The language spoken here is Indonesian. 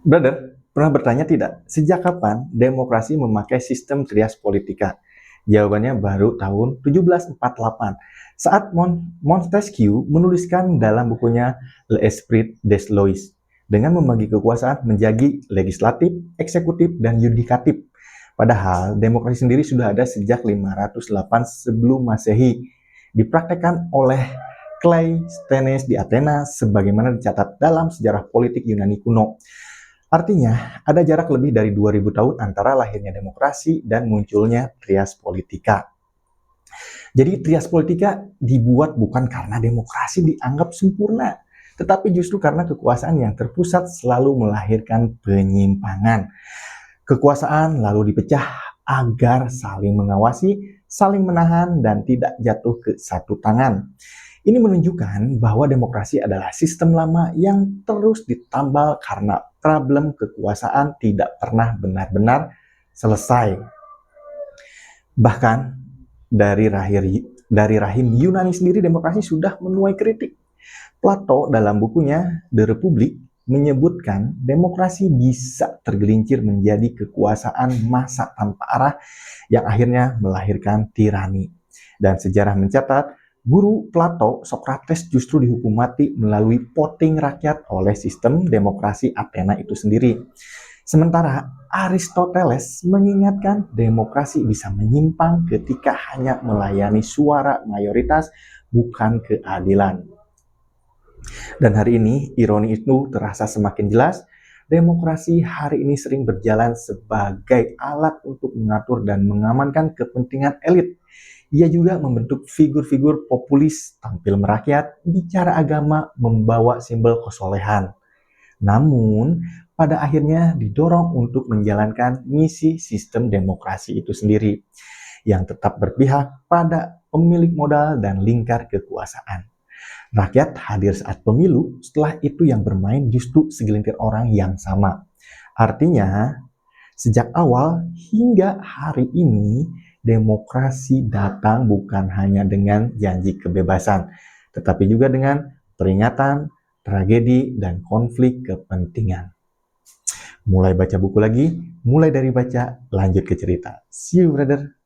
Brother, pernah bertanya tidak, sejak kapan demokrasi memakai sistem trias politika? Jawabannya baru tahun 1748, saat Montesquieu menuliskan dalam bukunya L'Esprit des Lois, dengan membagi kekuasaan menjadi legislatif, eksekutif, dan yudikatif. Padahal demokrasi sendiri sudah ada sejak 508 sebelum Masehi, dipraktekkan oleh Cleisthenes di Athena sebagaimana dicatat dalam sejarah politik Yunani kuno. Artinya, ada jarak lebih dari 2000 tahun antara lahirnya demokrasi dan munculnya trias politika. Jadi trias politika dibuat bukan karena demokrasi dianggap sempurna, tetapi justru karena kekuasaan yang terpusat selalu melahirkan penyimpangan. Kekuasaan lalu dipecah agar saling mengawasi, saling menahan, dan tidak jatuh ke satu tangan. Ini menunjukkan bahwa demokrasi adalah sistem lama yang terus ditambal karena problem kekuasaan tidak pernah benar-benar selesai. Bahkan dari rahim Yunani sendiri demokrasi sudah menuai kritik. Plato dalam bukunya The Republic menyebutkan demokrasi bisa tergelincir menjadi kekuasaan massa tanpa arah yang akhirnya melahirkan tirani. Dan sejarah mencatat, guru Plato, Socrates justru dihukum mati melalui voting rakyat oleh sistem demokrasi Athena itu sendiri. Sementara Aristoteles mengingatkan demokrasi bisa menyimpang ketika hanya melayani suara mayoritas, bukan keadilan. Dan hari ini, ironi itu terasa semakin jelas. Demokrasi hari ini sering berjalan sebagai alat untuk mengatur dan mengamankan kepentingan elit. Ia juga membentuk figur-figur populis, tampil merakyat, bicara agama, membawa simbol kesolehan. Namun, pada akhirnya didorong untuk menjalankan misi sistem demokrasi itu sendiri, yang tetap berpihak pada pemilik modal dan lingkar kekuasaan. Rakyat hadir saat pemilu, setelah itu yang bermain justru segelintir orang yang sama. Artinya, sejak awal hingga hari ini, demokrasi datang bukan hanya dengan janji kebebasan, tetapi juga dengan peringatan, tragedi, dan konflik kepentingan. Mulai baca buku lagi, mulai dari baca, lanjut ke cerita. See you, brother.